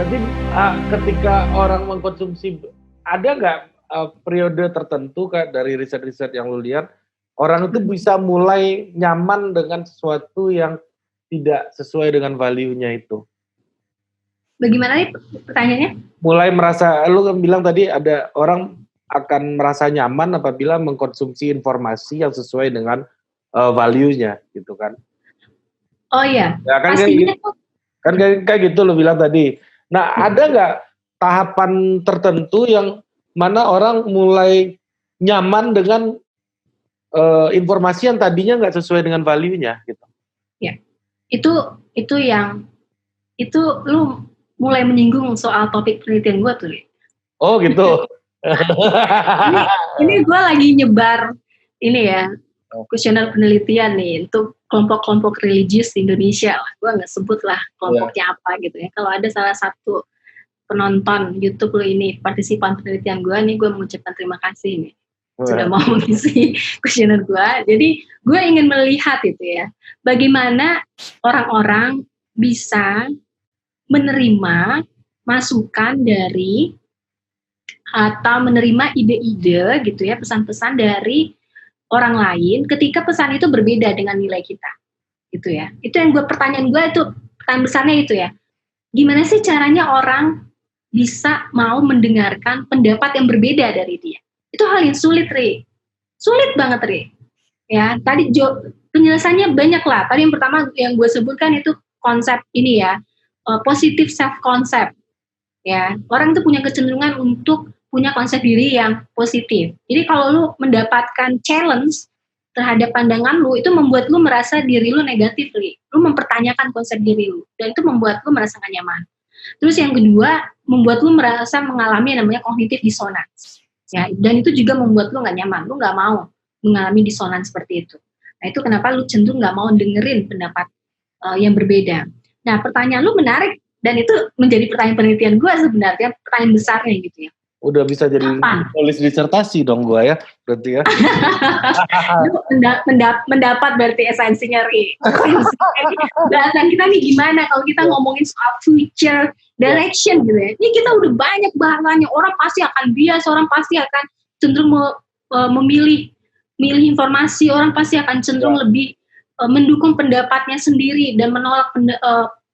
Berarti ketika orang mengkonsumsi, ada nggak periode tertentu Kak dari riset-riset yang lu lihat, orang itu bisa mulai nyaman dengan sesuatu yang tidak sesuai dengan value-nya itu? Bagaimana nih pertanyaannya? Mulai merasa, lu kan bilang tadi ada orang akan merasa nyaman apabila mengkonsumsi informasi yang sesuai dengan value-nya gitu kan. Oh iya, Ya kan pastinya kayak gitu lo bilang tadi. Nah, ada nggak tahapan tertentu yang mana orang mulai nyaman dengan informasi yang tadinya nggak sesuai dengan value-nya gitu? Ya, itu yang itu lu mulai menyinggung soal topik penelitian gue tuh. Oh gitu. ini gue lagi nyebar ini ya, kuesioner penelitian nih untuk kelompok-kelompok religius di Indonesia lah. Gue nggak sebut lah kelompoknya apa gitu ya. Kalau ada salah satu penonton YouTube lo ini partisipan penelitian gue nih, gue mengucapkan terima kasih nih sudah mau mengisi kuesioner gue. Jadi gue ingin melihat itu ya, bagaimana orang-orang bisa menerima masukan dari atau menerima ide-ide gitu ya, pesan-pesan dari orang lain ketika pesan itu berbeda dengan nilai kita gitu ya. Itu yang pertanyaan gue itu, pertanyaan besarnya itu ya, gimana sih caranya orang bisa mau mendengarkan pendapat yang berbeda dari dia? Itu hal yang sulit, Ri. Sulit banget, Ri. Ya, tadi penjelasannya banyak lah. Tadi yang pertama yang gue sebutkan itu konsep ini ya, positive self concept. Ya, orang itu punya kecenderungan untuk punya konsep diri yang positif. Jadi kalau lu mendapatkan challenge terhadap pandangan lu, itu membuat lu merasa diri lu negatif, Li. Lu mempertanyakan konsep diri lu, dan itu membuat lu merasa gak nyaman. Terus yang kedua, membuat lu merasa mengalami yang namanya cognitive dissonance. Ya, dan itu juga membuat lu gak nyaman, lu gak mau mengalami dissonance seperti itu. Nah, itu kenapa lu cenderung gak mau dengerin pendapat yang berbeda. Nah, pertanyaan lu menarik, dan itu menjadi pertanyaan penelitian gue sebenarnya, pertanyaan besarnya gitu ya. Udah bisa jadi tulis disertasi dong gue ya, berarti ya. mendapat berarti esensinya, Ri. Bahasan kita nih gimana kalau kita ngomongin soal future direction gitu ya. Ini kita udah banyak bahannya, orang pasti akan bias, orang pasti akan cenderung memilih informasi, orang pasti akan cenderung lebih mendukung pendapatnya sendiri dan menolak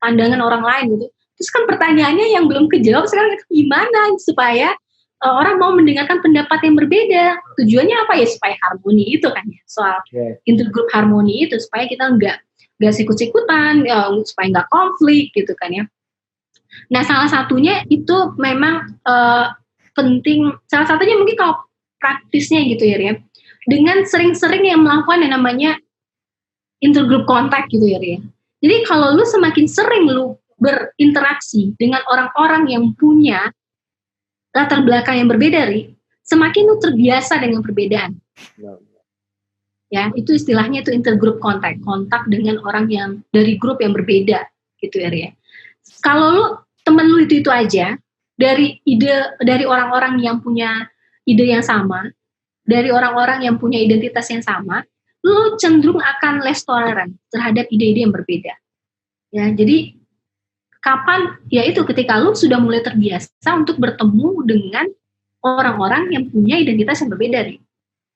pandangan orang lain gitu. Terus kan pertanyaannya yang belum kejawab sekarang, gimana supaya orang mau mendengarkan pendapat yang berbeda? Tujuannya apa ya? Supaya harmoni itu kan ya, soal intergroup harmoni itu, supaya kita nggak sikut-sikutan, supaya nggak konflik gitu kan ya. Nah, salah satunya itu memang penting, salah satunya mungkin kalau praktisnya gitu ya, dengan sering-sering yang melakukan yang namanya intergroup contact gitu ya. Jadi kalau lu semakin sering lu berinteraksi dengan orang-orang yang punya latar belakang yang berbeda, Ri, semakin lu terbiasa dengan perbedaan. Ya, itu istilahnya itu intergroup contact, kontak dengan orang yang dari grup yang berbeda gitu ya. Kalau lu temen lu itu aja, dari orang-orang yang punya ide yang sama, dari orang-orang yang punya identitas yang sama, lu cenderung akan less tolerant terhadap ide-ide yang berbeda. Ya, jadi kapan? Ya itu ketika lu sudah mulai terbiasa untuk bertemu dengan orang-orang yang punya identitas yang berbeda, Ri.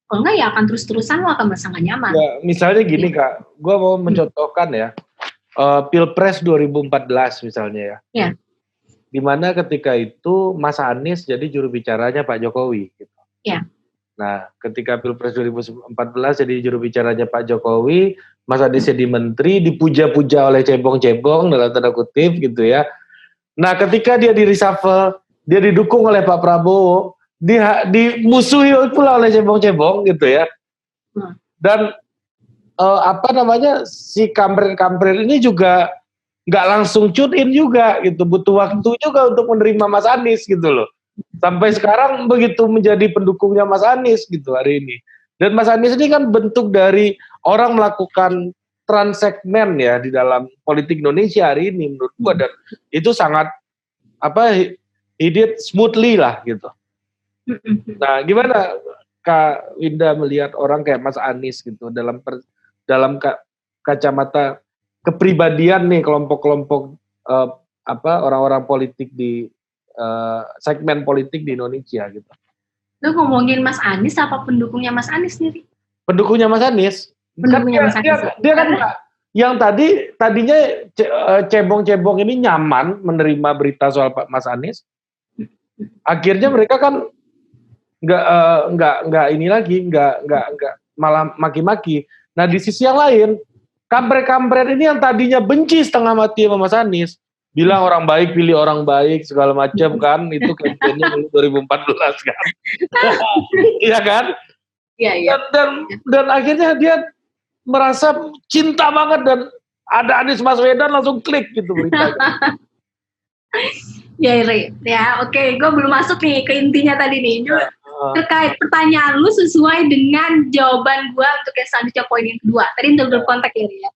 Kalau enggak ya akan terus-terusan lu akan merasa gak nyaman. Ya, misalnya gini Kak, gue mau mencontohkan ya, Pilpres 2014 misalnya ya. Ya. Dimana ketika itu Mas Anies jadi juru bicaranya Pak Jokowi. Gitu. Ya. Nah, ketika Pilpres 2014 jadi juru bicaranya Pak Jokowi, Mas Anies jadi menteri, dipuja-puja oleh cebong-cebong dalam tanda kutip gitu ya. Nah, ketika dia di reshuffle, dia didukung oleh Pak Prabowo, dimusuhi pula oleh cebong-cebong gitu ya. Dan si kampret-kampret ini juga nggak langsung tune in juga gitu, butuh waktu juga untuk menerima Mas Anies gitu loh. Sampai sekarang begitu menjadi pendukungnya Mas Anies gitu hari ini. Dan Mas Anies ini kan bentuk dari orang melakukan transsegmen ya di dalam politik Indonesia hari ini menurut gua, dan itu sangat he did smoothly lah gitu. Nah, gimana Kak Winda melihat orang kayak Mas Anies gitu dalam kacamata kepribadian nih kelompok-kelompok orang-orang politik di segmen politik di Indonesia gitu. Lu ngomongin Mas Anies apa pendukungnya Mas Anies sendiri? Pendukungnya Mas Anies. Pendukungnya Mas Anies. Dia kan yang tadinya cebong-cebong ini nyaman menerima berita soal Pak Mas Anies. Akhirnya mereka kan nggak ini lagi, nggak malah maki-maki. Nah di sisi yang lain, kampret-kampret ini yang tadinya benci setengah mati sama Mas Anies, bilang orang baik pilih orang baik segala macam kan, itu kampanye 2014 kan, iya kan? Iya. Dan akhirnya dia merasa cinta banget dan ada Anies Baswedan langsung klik gitu beritanya. Ya, oke, gue belum masuk nih ke intinya tadi nih. Terkait pertanyaan lu sesuai dengan jawaban gue untuk yang selanjutnya poin yang kedua. Tadi untuk berkontak ya.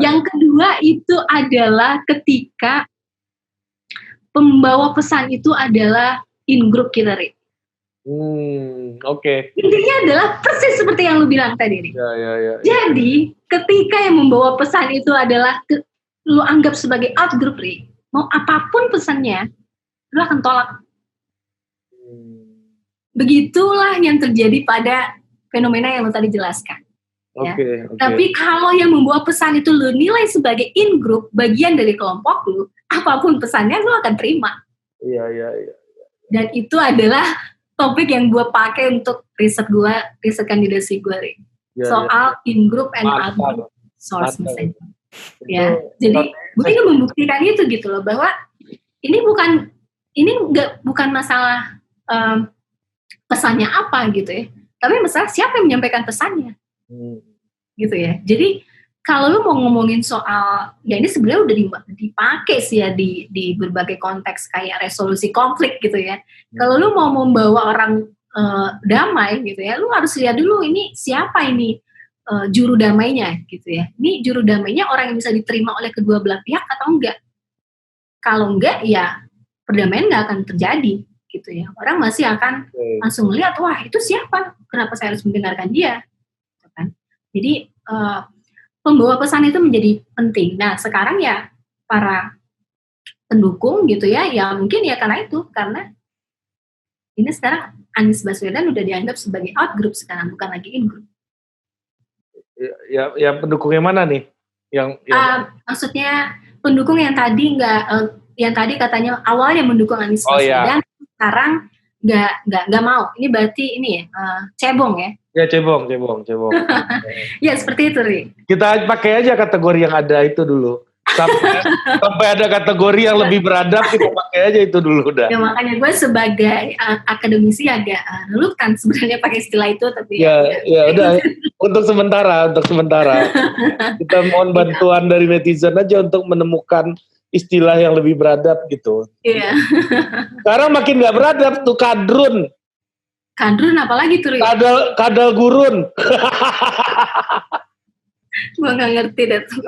Yang kedua itu adalah ketika pembawa pesan itu adalah in group kita, Ri. Oke. Intinya adalah persis seperti yang lu bilang tadi, Ri. Ya. Jadi ketika yang membawa pesan itu adalah lu anggap sebagai out group, Ri, mau apapun pesannya, lu akan tolak. Begitulah yang terjadi pada fenomena yang lu tadi jelaskan. Okay. Tapi kalau yang membawa pesan itu lu nilai sebagai in group, bagian dari kelompok lu, apapun pesannya lu akan terima. Iya. Dan itu adalah topik yang gue pakai untuk riset kandidasi gue, soal in group and out group source message. Ya, jadi gue ingin membuktikan itu gitu loh, bahwa ini bukan masalah pesannya apa gitu ya, tapi masalah siapa yang menyampaikan pesannya, gitu ya. Jadi kalau lu mau ngomongin soal, ya ini sebenarnya udah dipakai sih ya di berbagai konteks kayak resolusi konflik gitu ya. Kalau lu mau membawa orang damai gitu ya, lu harus lihat dulu ini siapa ini juru damainya gitu ya. Ini juru damainya orang yang bisa diterima oleh kedua belah pihak atau enggak. Kalau enggak ya perdamaian nggak akan terjadi gitu ya. Orang masih akan langsung melihat, wah itu siapa? Kenapa saya harus mendengarkan dia? Gitu kan? Jadi pembawa pesan itu menjadi penting. Nah sekarang ya para pendukung gitu ya mungkin ya karena ini sekarang Anies Baswedan udah dianggap sebagai out group sekarang, bukan lagi in group. Ya pendukungnya mana nih? Maksudnya pendukung yang tadi yang tadi katanya awalnya mendukung Anies Baswedan, sekarang nggak mau. Ini berarti ini ya cebong ya? Ya cebong. Ya seperti itu, Ri. Kita pakai aja kategori yang ada itu dulu. Sampai ada kategori yang lebih beradab, kita pakai aja itu dulu udah. Ya makanya gue sebagai akademisi agak reluctant sebenarnya pakai istilah itu, tapi ya udah untuk sementara kita mohon bantuan dari netizen aja untuk menemukan istilah yang lebih beradab gitu. Iya. Sekarang makin nggak beradab tuh kadrun. Kadrun apalagi tuh? Kadal gurun. Gue nggak ngerti deh tuh.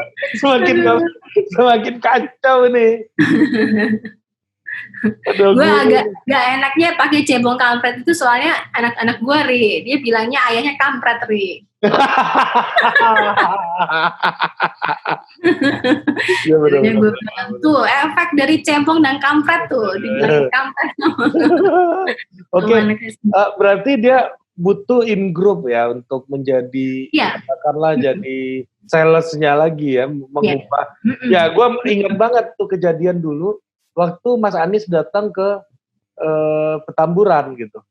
Semakin kacau nih. Gue agak gak enaknya pakai cebong kampret itu soalnya anak-anak gue, Ri, dia bilangnya ayahnya kampret, Ri. Ya, gue bilang tuh efek dari cebong dan kampret tuh, dibilang kampret. Oke. Berarti dia butuh in group ya untuk menjadi katakanlah jadi salesnya lagi ya, mengubah. Ya gue ingat banget tuh kejadian dulu waktu Mas Anies datang ke Petamburan gitu.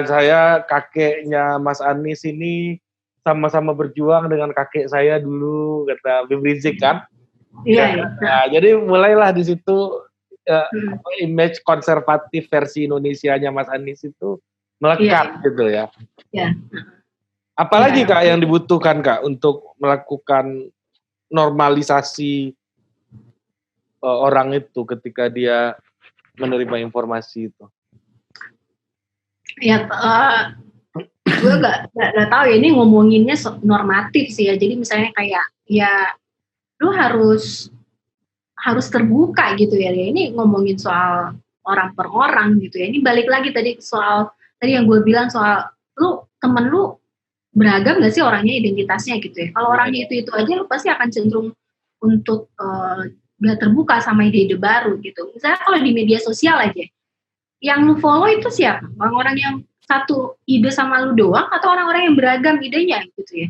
Saya kakeknya Mas Anies ini sama-sama berjuang dengan kakek saya dulu, kata Habib Rizik kan. Iya. Nah, jadi mulailah di situ image konservatif versi Indonesianya Mas Anies itu melekat gitu ya. Iya. Apalagi Kak yang dibutuhkan Kak untuk melakukan normalisasi orang itu ketika dia menerima informasi itu? Ya, gue gak tahu ya, ini ngomonginnya normatif sih ya. Jadi misalnya kayak ya lu harus terbuka gitu ya. Ini ngomongin soal orang per orang gitu ya. Ini balik lagi tadi yang gue bilang soal temen lu beragam gak sih orangnya, identitasnya gitu ya. Kalau orangnya itu aja, lu pasti akan cenderung untuk nggak terbuka sama ide-ide baru gitu. Misalnya kalau di media sosial aja, yang lu follow itu siapa? Orang-orang yang satu ide sama lu doang atau orang-orang yang beragam idenya gitu ya.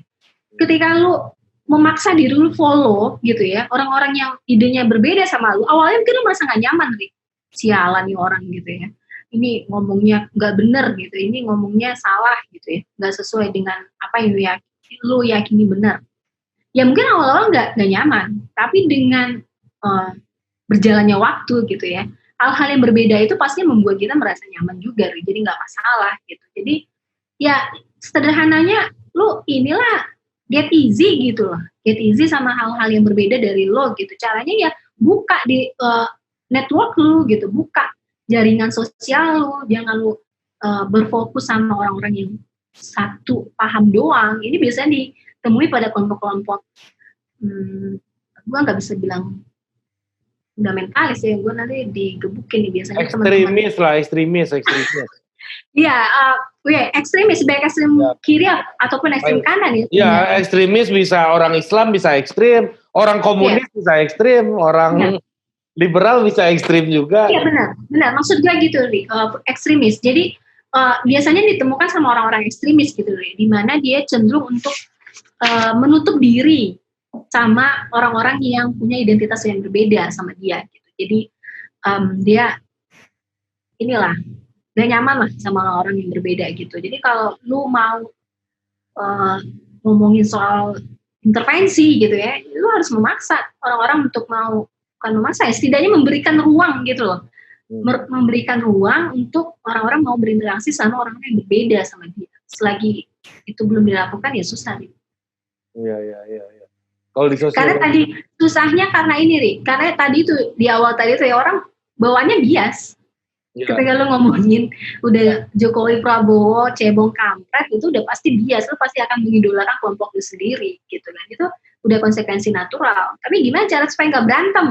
Ketika lu memaksa diri lu follow gitu ya, orang-orang yang idenya berbeda sama lu, awalnya mungkin lu merasa gak nyaman nih. Sialan nih orang gitu ya. Ini ngomongnya gak bener gitu, ini ngomongnya salah gitu ya. Gak sesuai dengan apa yang lu yakini benar. Ya mungkin awal-awal gak nyaman, tapi dengan berjalannya waktu gitu ya, hal-hal yang berbeda itu pasti membuat kita merasa nyaman juga, jadi nggak masalah gitu. Jadi ya sederhananya lu inilah get easy gitu loh, get easy sama hal-hal yang berbeda dari lo gitu. Caranya ya buka di network lu gitu, buka jaringan sosial lu, jangan lu berfokus sama orang-orang yang satu paham doang. Ini biasanya ditemui pada kelompok-kelompok gue nggak bisa bilang fundamentalis ya, gue nanti digebukin nih biasanya ekstremis lah, ekstremis. Iya, ekstremis, baik ekstrem kiri ataupun ekstrem kanan ya. Iya, ekstremis bisa orang Islam bisa ekstrim, orang komunis bisa ekstrim, orang liberal bisa ekstrim juga. Iya benar. Maksud gue gitu, ekstremis. Jadi biasanya ditemukan sama orang-orang ekstremis gitu, di mana dia cenderung untuk menutup diri sama orang-orang yang punya identitas yang berbeda sama dia gitu. Jadi dia inilah gak nyaman lah sama orang yang berbeda gitu. Jadi kalau lu mau ngomongin soal intervensi gitu ya, lu harus memaksa orang-orang untuk bukan memaksa ya, setidaknya memberikan ruang gitu loh. Memberikan ruang untuk orang-orang mau berinteraksi sama orang-orang yang berbeda sama dia. Selagi itu belum dilakukan ya susah nih. Iya. Kalau di sosial karena tadi susahnya karena ini Ri, karena tadi itu di awal tadi tuh ya orang bawaannya bias. Ya. Ketika lu ngomongin udah Jokowi Prabowo cebong kampret itu udah pasti bias, lu pasti akan mengidolakan kelompok lu sendiri gitu kan. Itu udah konsekuensi natural. Tapi gimana cara supaya nggak berantem?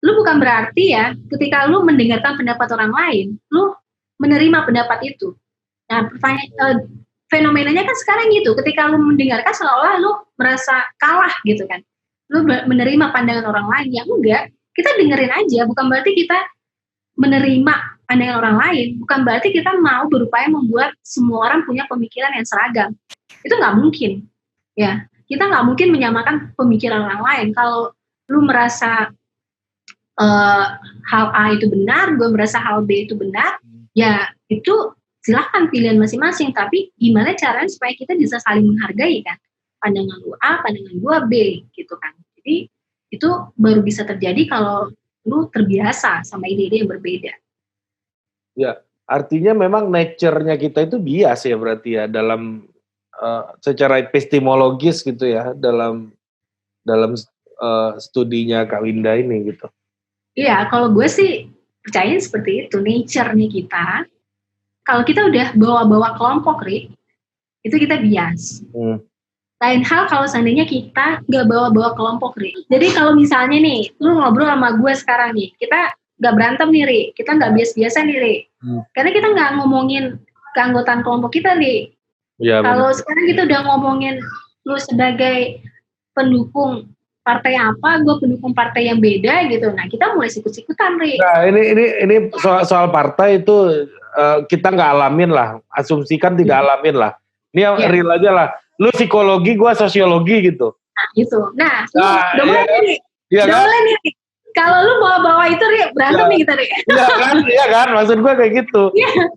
Lu bukan berarti ya ketika lu mendengarkan pendapat orang lain, lu menerima pendapat itu. Nah, fenomenanya kan sekarang gitu, ketika lu mendengarkan seolah-olah lu merasa kalah gitu kan, lu menerima pandangan orang lain, ya enggak, kita dengerin aja, bukan berarti kita menerima pandangan orang lain, bukan berarti kita mau berupaya membuat semua orang punya pemikiran yang seragam, itu nggak mungkin, ya, kita nggak mungkin menyamakan pemikiran orang lain. Kalau lu merasa hal A itu benar, gue merasa hal B itu benar, ya itu silahkan pilihan masing-masing, tapi gimana caranya supaya kita bisa saling menghargai kan, pandangan lu A, pandangan gua B gitu kan. Jadi itu baru bisa terjadi kalau lu terbiasa sama ide-ide yang berbeda. Ya, artinya memang nature-nya kita itu bias ya berarti ya, dalam secara epistemologis gitu ya, dalam studinya Kak Winda ini gitu. Iya, kalau gue sih percaya seperti itu, nature-nya kita. Kalau kita udah bawa-bawa kelompok, Ri, itu kita bias. Lain hal kalau seandainya kita nggak bawa-bawa kelompok, Ri. Jadi kalau misalnya nih, lu ngobrol sama gue sekarang nih, kita nggak berantem nih, Ri. Kita nggak bias-biasa nih, Ri. Karena kita nggak ngomongin keanggotaan kelompok kita, Ri. Ya, kalau sekarang kita udah ngomongin lu sebagai pendukung partai apa, gue pendukung partai yang beda gitu. Nah, kita mulai sikut-sikutan, Ri. Nah, ini soal partai itu kita nggak alamin lah, asumsikan tidak alamin lah. Ini yang real aja lah. Lu psikologi, gue sosiologi gitu. Nah, gitu. Nah, udah mulai nih. Iya kan? Mulai nih. Kalau lu bawa-bawa itu, Ri, berantem nih kita, Ri. Iya kan, maksud gue kayak gitu.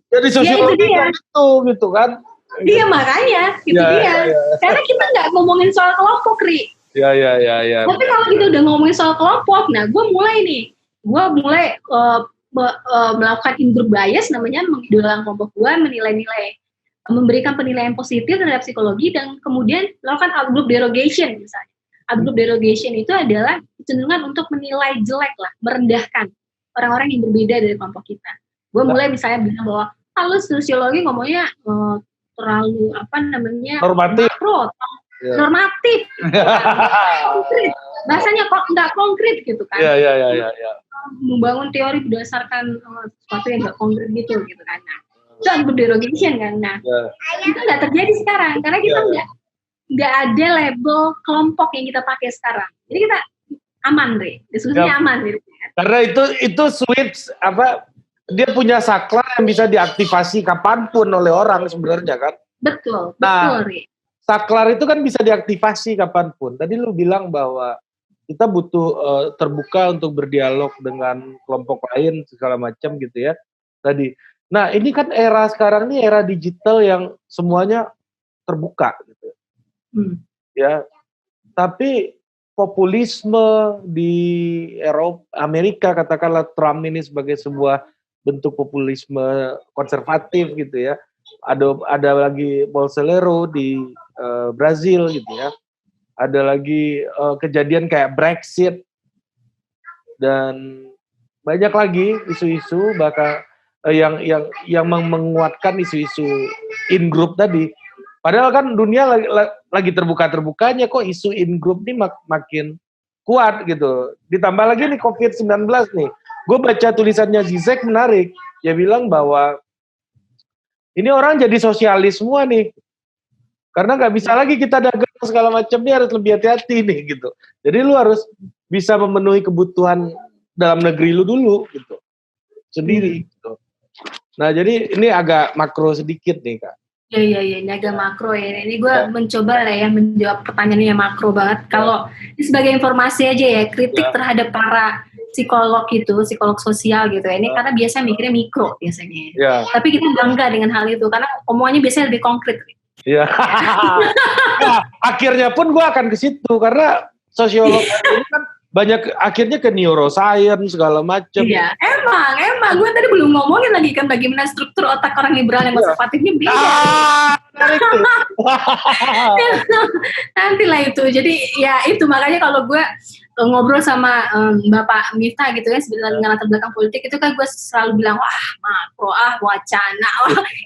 Jadi sosiologi kan itu gitu kan. Iya, makanya, itu dia. Karena kita nggak ngomongin soal kelompok, Ri. Iya. Tapi kalau kita udah ngomongin soal kelompok, nah gue mulai melakukan in-group bias, namanya mengidolakan kelompok gue, menilai-nilai, memberikan penilaian positif terhadap psikologi, dan kemudian melakukan out-group derogation misalnya. Out-group derogation itu adalah kecenderungan untuk menilai jelek lah, merendahkan orang-orang yang berbeda dari kelompok kita. Gue mulai misalnya bilang bahwa kalau sosiologi ngomongnya terlalu normatif. Normatif, konkret. Bahasanya kok nggak konkret gitu kan? Iya. Membangun teori berdasarkan sesuatu yang nggak konkret gitu kan? Nah, itu out-group derogation kan? Nah, itu nggak terjadi sekarang karena kita nggak ada label kelompok yang kita pakai sekarang. Jadi kita aman, Ri. Diskusinya aman gitu. Karena itu switch dia punya saklar yang bisa diaktifasi kapanpun oleh orang sebenarnya kan. Betul, Ri. Saklar itu kan bisa diaktifasi kapanpun. Tadi lu bilang bahwa kita butuh terbuka untuk berdialog dengan kelompok lain segala macam gitu ya. Tadi. Nah, ini kan era sekarang ini era digital yang semuanya terbuka gitu. Ya. Tapi populisme di Eropa, Amerika katakanlah Trump ini sebagai sebuah bentuk populisme konservatif gitu ya. Ada lagi Bolsonaro di Brazil gitu ya. Ada lagi kejadian kayak Brexit dan banyak lagi isu-isu bahkan yang menguatkan isu-isu in group tadi. Padahal kan dunia lagi terbuka-terbukanya, kok isu in group ini makin kuat gitu. Ditambah lagi nih COVID-19 nih. Gue baca tulisannya Zizek menarik. Dia bilang bahwa ini orang jadi sosialis semua nih. Karena nggak bisa lagi kita dagang segala macam, ini harus lebih hati-hati nih gitu. Jadi lu harus bisa memenuhi kebutuhan dalam negeri lu dulu gitu. Sendiri gitu. Nah, jadi ini agak makro sedikit nih, Kak. Iya, ini agak makro ya. Ini gue mencoba lah ya menjawab pertanyaannya makro banget. Kalau sebagai informasi aja ya, kritik terhadap para psikolog sosial gitu ya. Ini karena biasanya mikirnya mikro biasanya. Tapi kita bangga dengan hal itu karena omongannya biasanya lebih konkret. Iya. Nah, akhirnya pun gue akan ke situ karena sosiolog ini kan banyak akhirnya ke neuroscience segala macam. Iya, emang gue tadi belum ngomongin lagi kan bagaimana struktur otak orang liberal yang konservatifnya beda. Nanti lah itu. Jadi ya itu makanya kalau gue ngobrol sama Bapak Miftah gitu ya dengan latar belakang politik itu kan gue selalu bilang wah makro wacana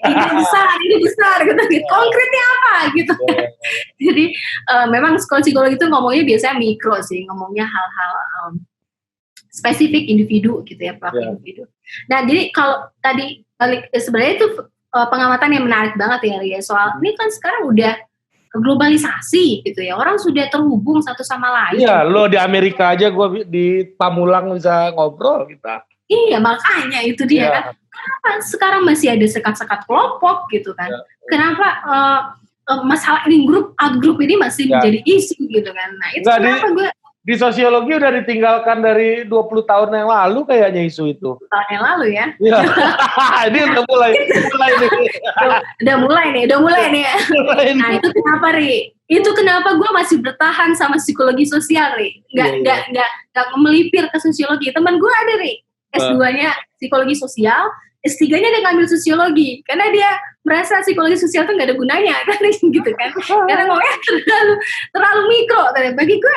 ini besar gitu. Konkretnya apa gitu. Jadi memang psikologi itu ngomongnya biasanya mikro sih, ngomongnya hal-hal spesifik individu gitu ya, pelaku individu. Nah jadi kalau tadi sebenarnya itu pengamatan yang menarik banget ya soal ini kan sekarang udah globalisasi gitu ya, orang sudah terhubung satu sama lain. Iya, lo di Amerika aja gue di Pamulang bisa ngobrol kita. Iya, makanya itu dia kan. Kenapa sekarang masih ada sekat-sekat kelompok gitu kan? Kenapa masalah in group, out group ini masih menjadi isu gitu kan? Nah itu kenapa gue di sosiologi udah ditinggalkan dari 20 tahun yang lalu kayaknya isu itu. 20 tahun yang lalu ya? Iya. Ini udah mulai nih. Udah mulai nih. Nah itu kenapa Ri? Itu kenapa gue masih bertahan sama psikologi sosial Ri? Gak melipir ke sosiologi. Teman gue ada Ri, S2-nya psikologi sosial, S3-nya dia ngambil sosiologi. Karena dia merasa psikologi sosial itu gak ada gunanya kan gitu kan. Karena ngomongnya terlalu mikro. Bagi gue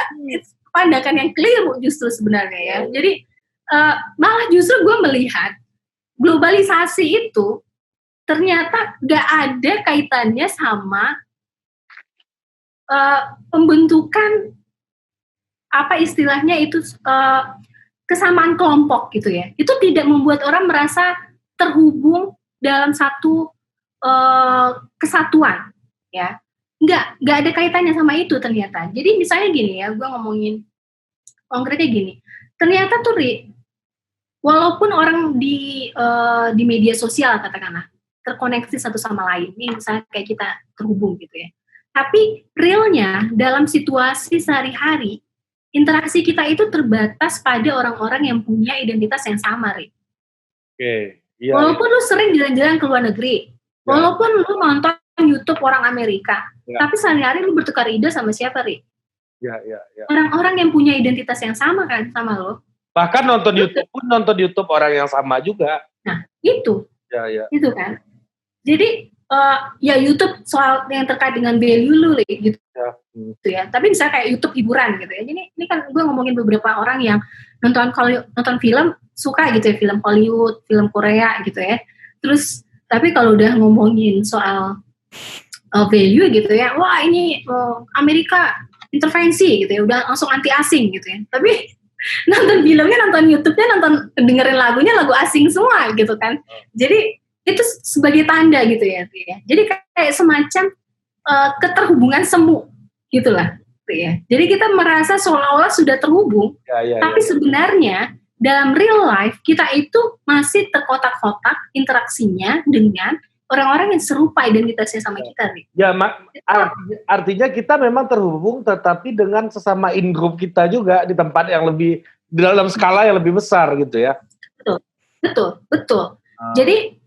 pandangan yang keliru justru sebenarnya ya. Jadi malah justru gue melihat globalisasi itu ternyata gak ada kaitannya sama pembentukan apa istilahnya itu kesamaan kelompok gitu ya. Itu tidak membuat orang merasa terhubung dalam satu kesatuan ya. Nggak ada kaitannya sama itu ternyata. Jadi misalnya gini ya, gue ngomongin konkretnya gini. Ternyata tuh walaupun orang di media sosial katakanlah terkoneksi satu sama lain, nih misalnya kayak kita terhubung gitu ya. Tapi realnya dalam situasi sehari-hari interaksi kita itu terbatas pada orang-orang yang punya identitas yang sama, Ri. Oke. Iya. Walaupun lu sering jalan-jalan ke luar negeri, walaupun lu nonton YouTube orang Amerika, tapi sehari-hari lu bertukar ide sama siapa, Ri? Ya. Orang-orang yang punya identitas yang sama kan sama lo. Bahkan nonton YouTube orang yang sama juga. Nah, itu. Ya. Itu kan. Jadi ya YouTube soal yang terkait dengan value lu gitu. Gitu ya. Tapi misalnya kayak YouTube hiburan gitu ya. Jadi ini kan gue ngomongin beberapa orang yang nonton film suka gitu ya, film Hollywood, film Korea gitu ya. Terus tapi kalau udah ngomongin soal value gitu ya, wah ini Amerika intervensi gitu ya, udah langsung anti asing gitu ya. Tapi nonton filmnya, nonton YouTube-nya, dengerin lagunya lagu asing semua gitu kan. Jadi itu sebagai tanda gitu ya. Jadi kayak semacam keterhubungan semu gitulah. ya. Jadi kita merasa seolah-olah sudah terhubung, tapi sebenarnya dalam real life kita itu masih terkotak-kotak interaksinya dengan orang-orang yang serupa identitasnya sama kita nih. Ya, artinya kita memang terhubung, tetapi dengan sesama in-group kita juga di tempat yang lebih, dalam skala yang lebih besar gitu ya. Betul. Jadi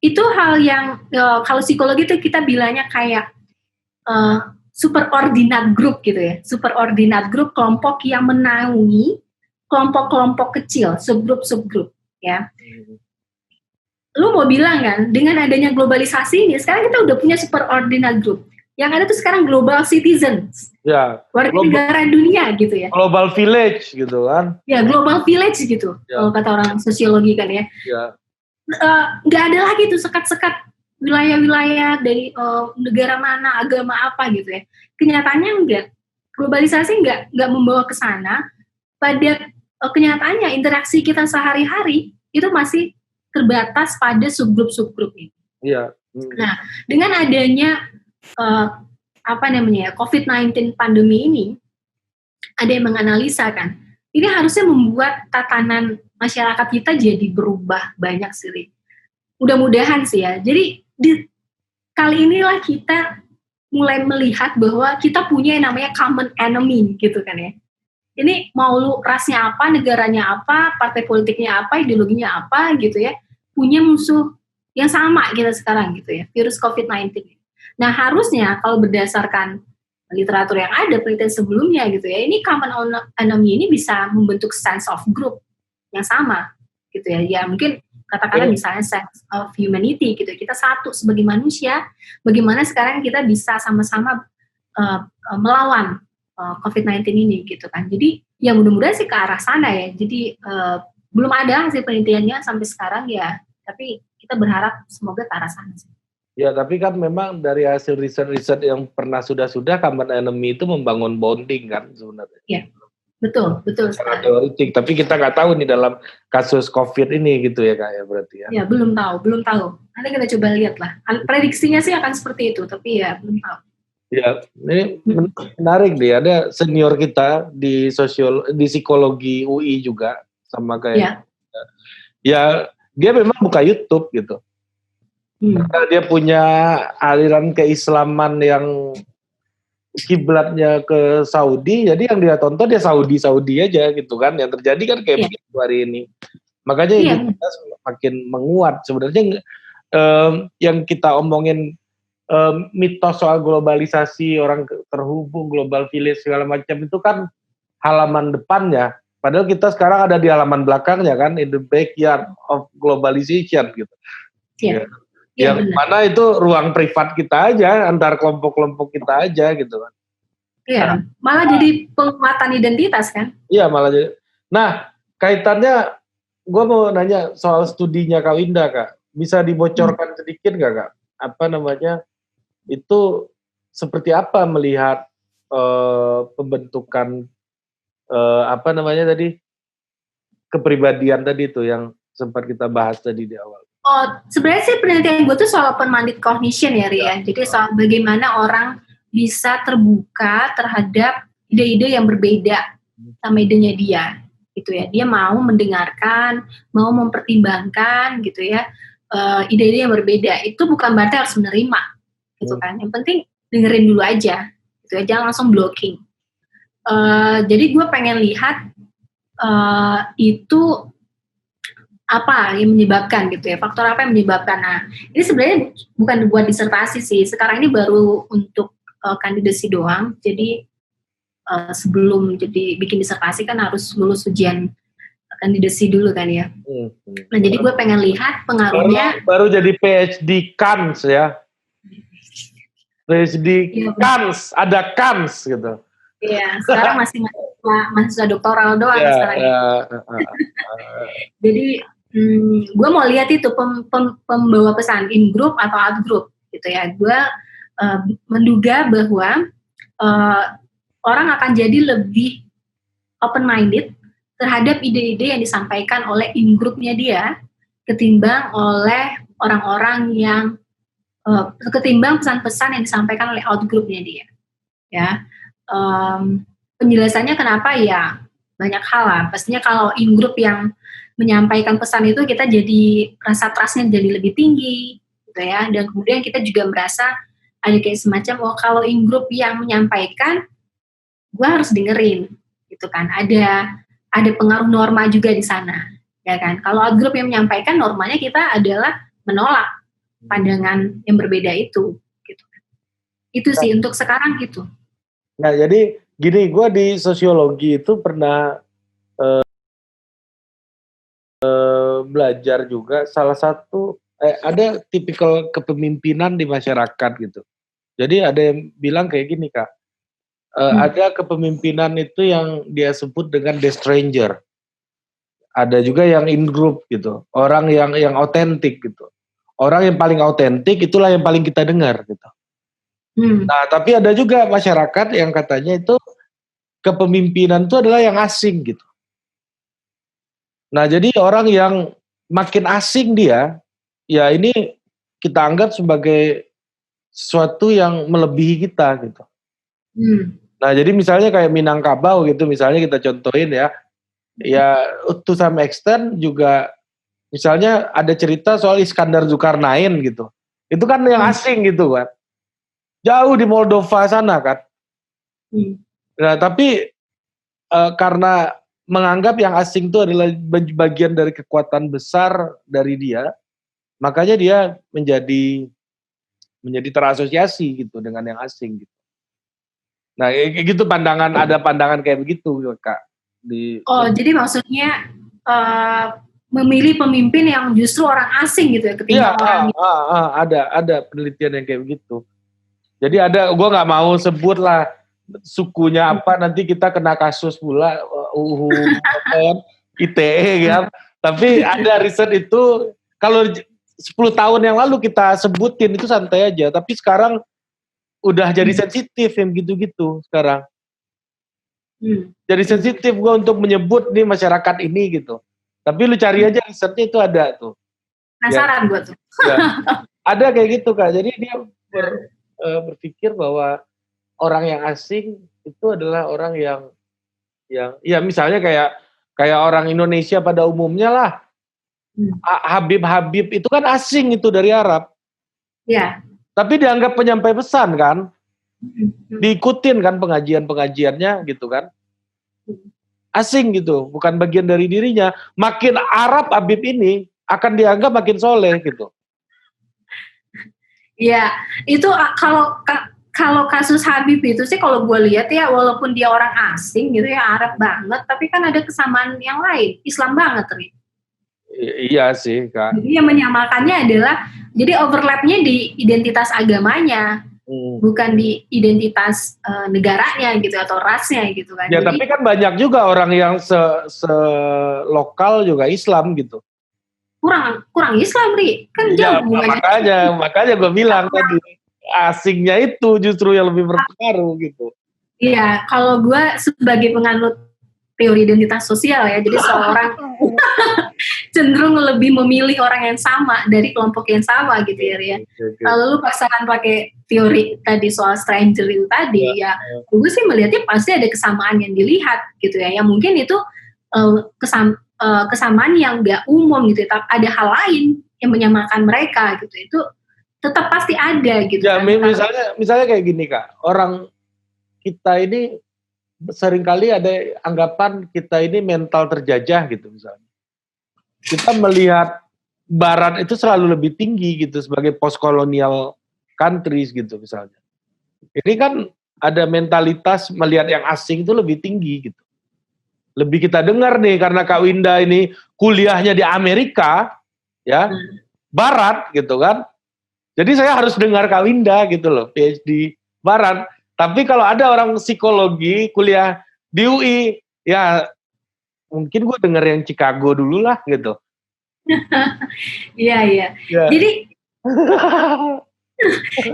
itu hal yang kalau psikologi itu kita bilangnya kayak superordinate group gitu ya. Superordinate group, kelompok yang menaungi kelompok-kelompok kecil, subgroup ya. Lu mau bilang kan, dengan adanya globalisasi ini, sekarang kita udah punya superordinate group. Yang ada tuh sekarang global citizens. Ya. Warga negara dunia gitu ya. Global village gitu kan. Ya, global village gitu. Ya. Kalau kata orang sosiologi kan ya. Ya. Nggak ada lagi tuh sekat-sekat wilayah-wilayah dari negara mana, agama apa gitu ya. Kenyataannya enggak. Globalisasi enggak membawa ke sana. Pada kenyataannya interaksi kita sehari-hari itu masih terbatas pada subgrup ini. Iya. Nah, dengan adanya COVID-19 pandemi ini, ada yang menganalisa kan, ini harusnya membuat tatanan masyarakat kita jadi berubah banyak sih. Mudah-mudahan sih ya. Jadi kali inilah kita mulai melihat bahwa kita punya yang namanya common enemy gitu kan ya. Ini mau lu rasnya apa, negaranya apa, partai politiknya apa, ideologinya apa gitu ya, punya musuh yang sama kita sekarang gitu ya, virus COVID-19. Nah harusnya kalau berdasarkan literatur yang ada, penelitian sebelumnya gitu ya, ini common enemy ini bisa membentuk sense of group yang sama gitu ya. Ya mungkin katakanlah misalnya sense of humanity gitu, kita satu sebagai manusia, bagaimana sekarang kita bisa sama-sama melawan COVID-19 ini gitu kan. Jadi ya mudah-mudahan sih ke arah sana ya. Jadi belum ada hasil penelitiannya sampai sekarang ya, tapi kita berharap semoga ke arah sana sih. Ya, tapi kan memang dari hasil riset-riset yang pernah sudah common enemy itu membangun bonding kan sebenarnya. Iya, betul. Secara teoritik, tapi kita nggak tahu nih dalam kasus COVID ini gitu ya Kak ya berarti ya. Ya, belum tahu. Nanti kita coba lihat lah. Prediksinya sih akan seperti itu, tapi ya belum tahu. Ya, ini menarik deh. Ada senior kita di psikologi UI juga sama kayak. Ya, dia memang buka YouTube gitu. Karena dia punya aliran keislaman yang kiblatnya ke Saudi, jadi yang dia tonton dia Saudi aja gitu kan. Yang terjadi kan kayak begitu hari ini. Makanya identitas makin menguat. Sebenarnya yang kita omongin mitos soal globalisasi, orang terhubung, global village segala macam itu kan halaman depannya. Padahal kita sekarang ada di halaman belakangnya kan, in the backyard of globalization gitu. Yang mana itu ruang privat kita aja, antar kelompok-kelompok kita aja gitu kan. Iya, malah jadi penguatan identitas kan. Iya, malah jadi. Nah, kaitannya, gue mau nanya soal studinya Kak Winda Kak. Bisa dibocorkan sedikit nggak Kak? Itu seperti apa melihat pembentukan kepribadian tadi itu yang sempat kita bahas tadi di awal. Oh, sebenarnya sih penelitian gue tuh soal open-minded cognition ya, Ria. Jadi soal bagaimana orang bisa terbuka terhadap ide-ide yang berbeda sama idenya dia, gitu ya. Dia mau mendengarkan, mau mempertimbangkan, gitu ya, ide-ide yang berbeda. Itu bukan berarti harus menerima, gitu kan. Yang penting dengerin dulu aja, gitu ya. Jangan langsung blocking. Jadi gue pengen lihat itu apa yang menyebabkan gitu ya, faktor apa yang menyebabkan. Nah, ini sebenarnya bukan buat disertasi sih, sekarang ini baru untuk kandidasi doang, jadi sebelum jadi bikin disertasi kan harus lulus ujian kandidasi dulu kan ya. Nah, jadi gue pengen lihat pengaruhnya. Baru jadi PhD Kans ya. PhD Kans, ada Kans gitu. Iya, sekarang masih mahasiswa doktoral doang sekarang. Jadi gue mau lihat itu pembawa pesan in group atau out group gitu ya. Gue menduga bahwa orang akan jadi lebih open minded terhadap ide-ide yang disampaikan oleh in groupnya dia ketimbang oleh orang-orang yang ketimbang pesan-pesan yang disampaikan oleh out groupnya dia. ya. Penjelasannya kenapa ya banyak hal lah. Pastinya kalau in group yang menyampaikan pesan itu kita jadi rasa trust-nya jadi lebih tinggi gitu ya, dan kemudian kita juga merasa ada kayak semacam kalau in group yang menyampaikan gue harus dengerin gitu kan, ada pengaruh norma juga di sana ya kan. Kalau out group yang menyampaikan normanya kita adalah menolak pandangan yang berbeda itu gitu. Itu sih untuk sekarang gitu. Nah, jadi gini, gue di sosiologi itu pernah belajar juga salah satu ada tipikal kepemimpinan di masyarakat gitu. Jadi ada yang bilang kayak gini Kak, ada kepemimpinan itu yang dia sebut dengan the stranger. Ada juga yang in group gitu, orang yang otentik gitu. Orang yang paling otentik itulah yang paling kita dengar gitu. Nah, tapi ada juga masyarakat yang katanya itu kepemimpinan itu adalah yang asing gitu. Nah, jadi orang yang makin asing dia, ya ini kita anggap sebagai sesuatu yang melebihi kita gitu. Nah, jadi misalnya kayak Minangkabau gitu, misalnya kita contohin ya to some extent juga misalnya ada cerita soal Iskandar Zulkarnain gitu. Itu kan yang asing gitu kan. Jauh di Moldova sana kan. Nah, tapi karena menganggap yang asing itu adalah bagian dari kekuatan besar dari dia, makanya dia menjadi terasosiasi gitu dengan yang asing gitu. Nah, kayak gitu ada pandangan kayak begitu Kak. Jadi maksudnya memilih pemimpin yang justru orang asing gitu ya ketimbang orang ada penelitian yang kayak begitu. Jadi gue nggak mau sebut lah sukunya apa, nanti kita kena kasus pula ITE kan. Tapi ada riset itu, kalau 10 tahun yang lalu kita sebutin itu santai aja, tapi sekarang udah jadi sensitif yang gitu-gitu sekarang. Jadi sensitif gue untuk menyebut nih masyarakat ini gitu. Tapi lu cari aja risetnya itu ada tuh. Penasaran gue tuh. Ya. Ada kayak gitu Kak. Jadi dia berpikir bahwa orang yang asing itu adalah orang yang ya misalnya kayak orang Indonesia pada umumnya lah. Habib itu kan asing itu dari Arab. Iya. Tapi dianggap penyampai pesan kan. Diikutin kan pengajian-pengajiannya gitu kan. Asing gitu, bukan bagian dari dirinya. Makin Arab Habib ini akan dianggap makin soleh gitu. Iya, itu kalau kasus Habib itu sih kalau gue lihat ya, walaupun dia orang asing gitu ya, Arab banget, tapi kan ada kesamaan yang lain, Islam banget Ri. Iya sih Kak. Jadi yang menyamakannya adalah, jadi overlapnya di identitas agamanya, bukan di identitas negaranya gitu atau rasnya gitu kan. Ya jadi, tapi kan banyak juga orang yang lokal juga Islam gitu. Kurang Islam Ri, kan jauh hubungannya. Makanya gue bilang tadi asingnya itu justru yang lebih berpengaruh gitu. Iya, kalau gue sebagai penganut teori identitas sosial ya, jadi seorang cenderung lebih memilih orang yang sama dari kelompok yang sama gitu ya Ria. Kalau lu paksakan pakai teori tadi soal stranger itu tadi ya gue sih melihatnya pasti ada kesamaan yang dilihat gitu ya, yang mungkin itu kesamaan yang gak umum gitu, tapi ada hal lain yang menyamakan mereka gitu, itu tetap pasti ada gitu ya, kan. Misalnya kayak gini Kak, orang kita ini seringkali ada anggapan kita ini mental terjajah gitu misalnya. Kita melihat Barat itu selalu lebih tinggi gitu sebagai post-colonial countries gitu misalnya. Ini kan ada mentalitas melihat yang asing itu lebih tinggi gitu. Lebih kita dengar nih karena Kak Winda ini kuliahnya di Amerika, ya, Barat gitu kan. Jadi saya harus dengar Kak Winda gitu loh, PhD Barat. Tapi kalau ada orang psikologi kuliah di UI, ya mungkin gue denger yang Chicago dulu lah gitu. Iya.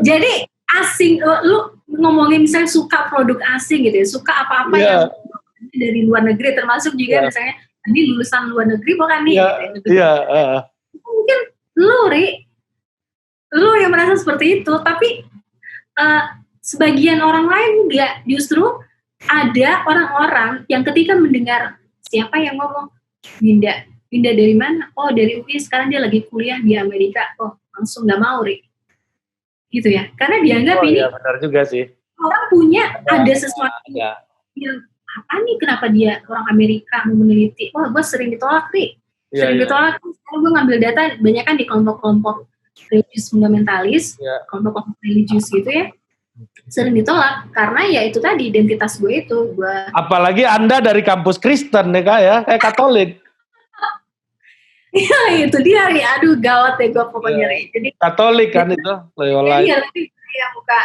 Jadi asing, lu ngomongin misalnya suka produk asing gitu ya, suka apa-apa yang dari luar negeri, termasuk juga misalnya ini lulusan luar negeri bukan nih? Mungkin lu yang merasa seperti itu, tapi sebagian orang lain enggak. Justru ada orang-orang yang ketika mendengar siapa yang ngomong Winda dari mana? Oh dari UI, sekarang dia lagi kuliah di Amerika. Oh langsung nggak mau, Rik. Gitu ya. Karena dianggap ini ya benar juga sih. orang punya ada sesuatu yang apa nih, kenapa dia orang Amerika mau meneliti. Wah gue sering ditolak, Rik. Sering ditolak. Sekarang gue ngambil data banyak kan di kelompok-kelompok religius fundamentalis, kelompok-kelompok religius gitu ya. Sering ditolak karena ya itu tadi identitas gue itu. Apalagi Anda dari kampus Kristen ya Kak ya, kayak Katolik. Iya itu dia, aduh gawat deh gue pokoknya. Jadi Katolik kan itu, Loyola. Iya, tapi ya buka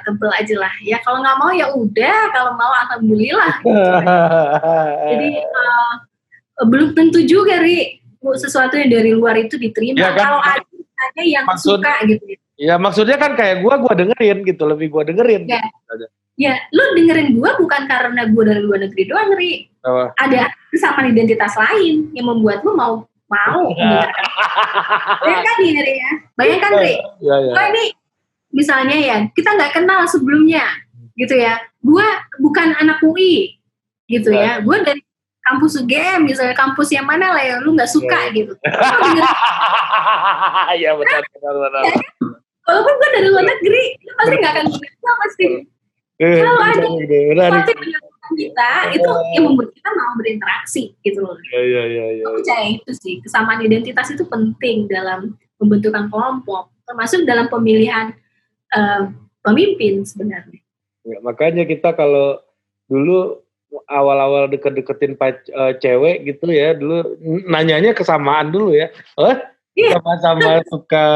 tebel aja lah. Ya kalau nggak mau ya udah, kalau mau alhamdulillah. Gitu. Jadi belum tentu juga, Ri, sesuatu yang dari luar itu diterima. Ya, kan? Kalau ada yang suka gitu. Ya maksudnya kan kayak gue dengerin gitu, lebih gue dengerin. Ya. Gitu. Ya, lu dengerin gue bukan karena gue dari luar negeri doang, Ri. Ada kesamaan identitas lain yang membuat lu mau mendengarkan. Bayangkan nih, Ri ya. Bayangkan, Ri. Gue ini misalnya ya, kita nggak kenal sebelumnya, gitu ya. Gue bukan anak UI, gitu ya. Gue dari kampus UGM, misalnya kampus yang mana lah yang lu nggak suka, gitu. Iya benar. Walaupun gue dari luar negeri, lu pasti nggak akan mendengar, pasti. Kalau ada sesuatu yang menyatukan kita, itu yang membuat kita mau berinteraksi, gitu loh. Iya. Aku percaya itu sih, kesamaan identitas itu penting dalam pembentukan kelompok, termasuk dalam pemilihan pemimpin sebenarnya. Ya, makanya kita kalau dulu awal-awal deket-deketin cewek gitu ya, dulu nanyanya kesamaan dulu ya. Sama-sama suka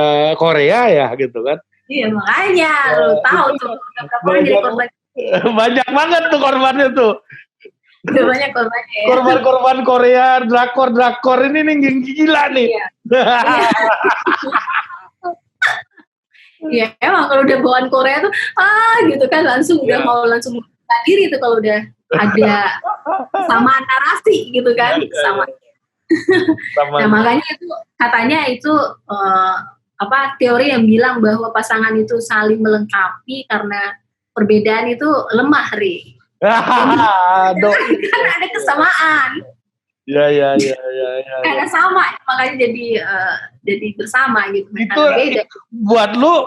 Korea ya gitu kan. Iya makanya lu tahu tuh berapa orang jadi korban. Banyak banget tuh korbannya tuh. Udah banyak korbannya ya. Korban Korea, drakor ini nih gila nih. Iya emang kalau udah bawaan Korea tuh gitu kan langsung udah mau langsung buka diri tuh kalau udah ada kesamaan narasi gitu kan sama. Nah makanya itu katanya itu teori yang bilang bahwa pasangan itu saling melengkapi karena perbedaan itu lemah, Ri. Kan ada kesamaan. Ya. Karena sama, makanya jadi bersama gitu. Itu beda. Buat lu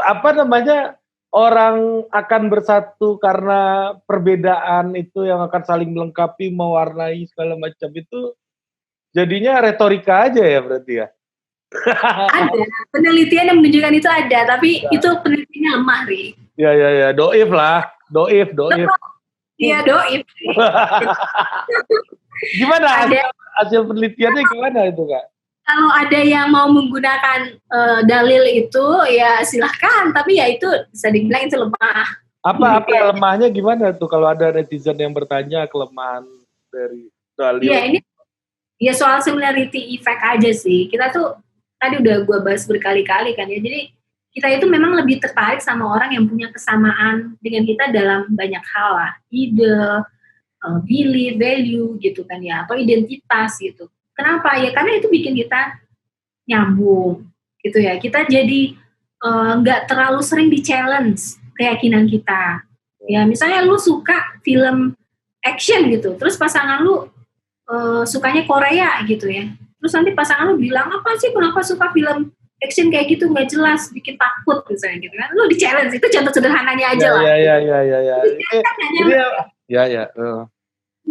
orang akan bersatu karena perbedaan itu yang akan saling melengkapi, mewarnai segala macam itu jadinya retorika aja ya berarti ya? Ada penelitian yang menunjukkan itu ada, tapi itu penelitiannya lemah, Ri. Ya, doif lah, doif. Iya, doif. Gimana hasil penelitiannya gimana itu Kak? Kalau ada yang mau menggunakan dalil itu ya silahkan, tapi ya itu bisa dibilang itu lemah. Apa lemahnya gimana tuh kalau ada netizen yang bertanya kelemahan dari dalil? Iya ini ya soal similarity effect aja sih. Kita tuh tadi udah gue bahas berkali-kali kan ya. Jadi kita itu memang lebih tertarik sama orang yang punya kesamaan dengan kita dalam banyak hal lah. Ide, belief, value gitu kan ya. Atau identitas gitu. Kenapa? Ya karena itu bikin kita nyambung gitu ya. Kita jadi nggak terlalu sering di-challenge keyakinan kita. Ya misalnya lu suka film action gitu. Terus pasangan lu sukanya Korea gitu ya. Terus nanti pasangan lu bilang, apa sih kenapa suka film action kayak gitu, nggak jelas, bikin takut misalnya gitu kan. Lu di-challenge, itu contoh sederhananya aja lah. Iya.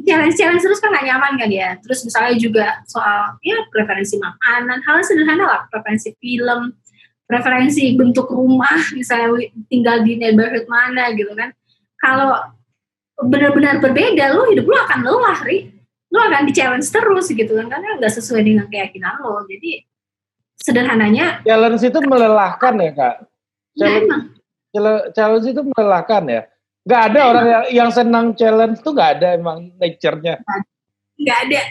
Challenge terus kan gak nyaman kan ya. Terus misalnya juga soal ya preferensi makanan, hal sederhana lah, preferensi film, preferensi bentuk rumah, misalnya tinggal di neighborhood mana gitu kan. Kalau benar-benar berbeda, hidup lu akan lelah, Ri. Lu akan di-challenge terus gitu kan, karena gak sesuai dengan keyakinan lo. Jadi sederhananya challenge itu melelahkan ya Kak? Challenge itu melelahkan ya? Gak ada orang yang senang challenge tuh, gak ada emang nature-nya. Gak ada.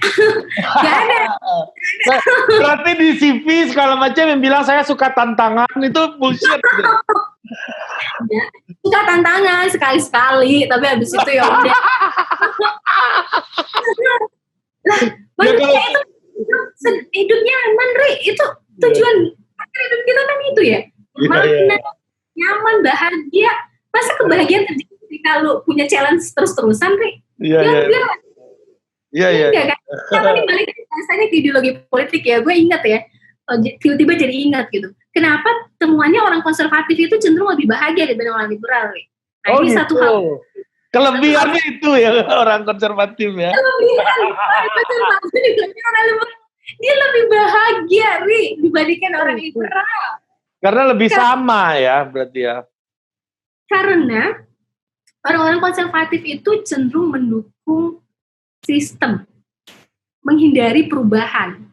Berarti di CV segala macam yang bilang saya suka tantangan itu bullshit. Ya, suka tantangan sekali-sekali, tapi habis itu ya udah. Maksudnya itu hidupnya aman, Ri. Itu tujuan akhir hidup kita kan itu ya. Nyaman, bahagia. Masa kebahagiaan terjadi ketika lu punya challenge terus-terusan, Ri? Iya, Ya iya. enggak. Iya, iya. Enggak kan? Kalau dibalik rasanya ke ideologi politik ya, gue ingat ya, tiba-tiba jadi ingat gitu. Kenapa temuannya orang konservatif itu cenderung lebih bahagia dibanding orang liberal, Ri? Nah, Oh ini gitu. satu hal. Kelebihannya itu ya orang konservatif ya. Kelebihan orang konservatif dibanding orang liberal. Dia lebih bahagia, Ri, dibandingkan orang liberal. Karena lebih sama ya berarti ya. Karena orang-orang konservatif itu cenderung mendukung sistem, menghindari perubahan,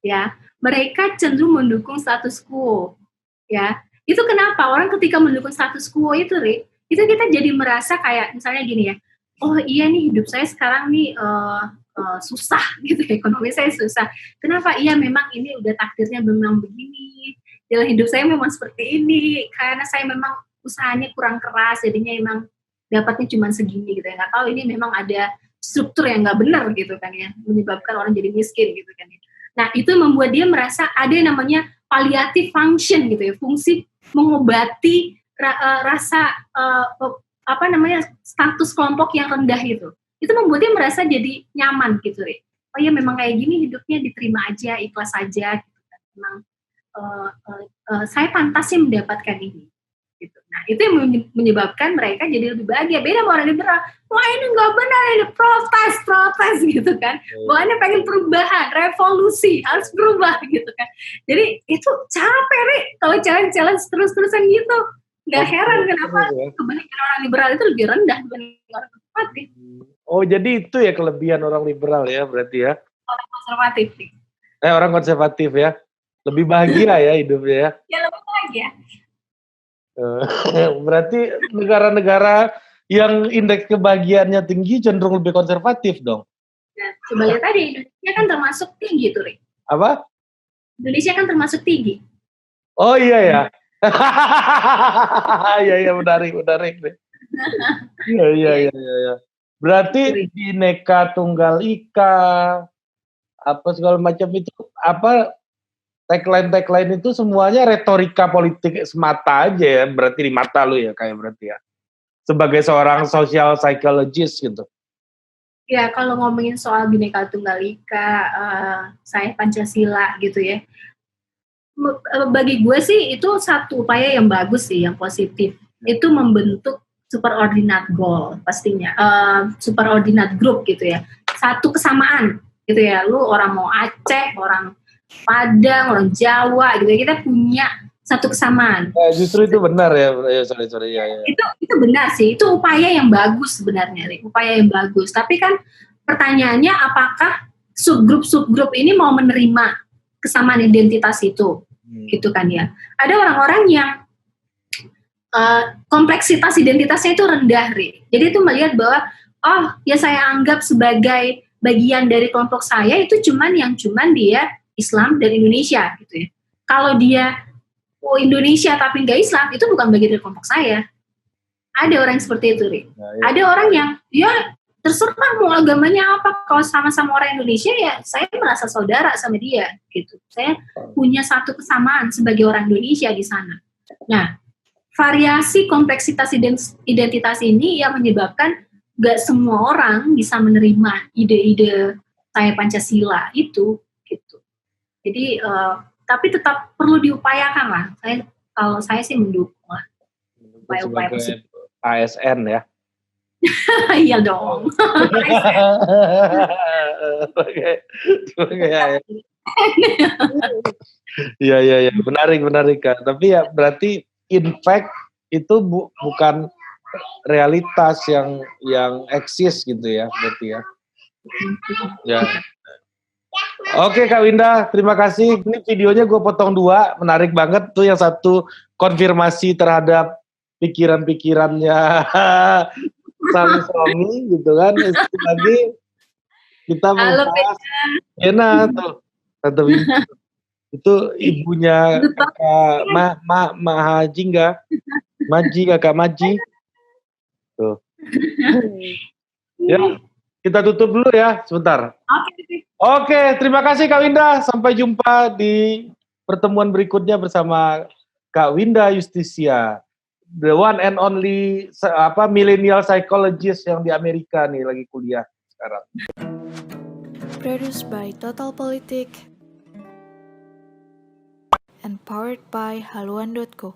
ya. Mereka cenderung mendukung status quo, ya. Itu kenapa orang ketika mendukung status quo itu, Ri, itu kita jadi merasa kayak misalnya gini ya, oh iya nih hidup saya sekarang nih susah gitu, ekonomi saya susah. Kenapa? Iya memang ini udah takdirnya memang begini, jalan hidup saya memang seperti ini, karena saya memang usahanya kurang keras, jadinya emang dapatnya cuma segini gitu ya. Nggak tahu ini memang ada struktur yang nggak benar gitu kan ya, menyebabkan orang jadi miskin gitu kan ya. Nah itu membuat dia merasa ada yang namanya palliative function gitu ya, fungsi mengobati rasa apa namanya status kelompok yang rendah itu membuat dia merasa jadi nyaman gitu ya. Oh ya memang kayak gini hidupnya, diterima aja, ikhlas aja gitu kan. Memang saya pantas sih mendapatkan ini gitu. Nah itu yang menyebabkan mereka jadi lebih bahagia. Beda sama orang liberal, wah ini nggak benar, ini protes gitu kan. Wah ini pengen perubahan, revolusi, harus berubah gitu kan. Jadi itu capek nih kalau challenge terus-terusan gitu. Nggak heran kenapa kebanyakan orang liberal itu lebih rendah dibanding orang konservatif. Oh jadi itu ya kelebihan orang liberal ya berarti ya. Orang konservatif nih. Orang konservatif ya. Lebih bahagia ya hidupnya ya. Ya lebih bahagia. Berarti negara-negara yang indeks kebahagiaannya tinggi cenderung lebih konservatif dong. Nah, coba lihat tadi, Indonesia kan termasuk tinggi tuh, Rik. Apa? Indonesia kan termasuk tinggi. Oh iya ya. Iya menarik. Iya. Berarti Bhinneka Tunggal Ika apa segala macam itu apa tagline itu semuanya retorika politik semata aja ya, berarti di mata lu ya kayak berarti ya. Sebagai seorang social psychologist gitu. Ya kalau ngomongin soal Bhinneka Tunggal Ika, saya Pancasila gitu ya. Bagi gue sih itu satu upaya yang bagus sih, yang positif. Itu membentuk superordinate goal pastinya, superordinate group gitu ya. Satu kesamaan gitu ya. Lu orang mau Aceh, orang Padang, orang Jawa gitu ya. Kita punya satu kesamaan. Justru itu benar ya. Sorry ya. Itu benar sih. Itu upaya yang bagus sebenarnya, upaya yang bagus. Tapi kan pertanyaannya apakah subgrup ini mau menerima kesamaan identitas itu? Gitu kan ya. Ada orang-orang yang kompleksitas identitasnya itu rendah, Ri. Jadi itu melihat bahwa oh ya saya anggap sebagai bagian dari kelompok saya itu cuman dia Islam dan Indonesia gitu ya. Kalau dia Indonesia tapi nggak Islam itu bukan bagian dari kelompok saya. Ada orang yang seperti itu, Ri. Ya. Ada orang yang ya terserah mau agamanya apa, kalau sama-sama orang Indonesia ya saya merasa saudara sama dia gitu. Saya punya satu kesamaan sebagai orang Indonesia di sana. Nah, variasi kompleksitas identitas ini yang menyebabkan gak semua orang bisa menerima ide-ide saya Pancasila itu gitu. Jadi tapi tetap perlu diupayakan lah. Kalau saya sih mendukung lah upaya-upaya positif. ASN ya. Iya dong. Iya, menarik Kak. Tapi ya berarti in fact itu bukan realitas yang eksis gitu ya, berarti ya. Ya. Oke Kak Winda, terima kasih. Ini videonya gue potong 2, menarik banget tuh. Yang satu konfirmasi terhadap pikiran-pikirannya sang suami gitu kan. Lagi kita membahas Ena tuh, Tante Winda. Itu ibunya kakak kakak Maji. Tuh. Ya, kita tutup dulu ya sebentar. Oke, terima kasih Kak Winda. Sampai jumpa di pertemuan berikutnya bersama Kak Winda Justisia the one and only millennial psychologist yang di Amerika nih lagi kuliah sekarang. Produced by Total Politik and powered by haluan.co.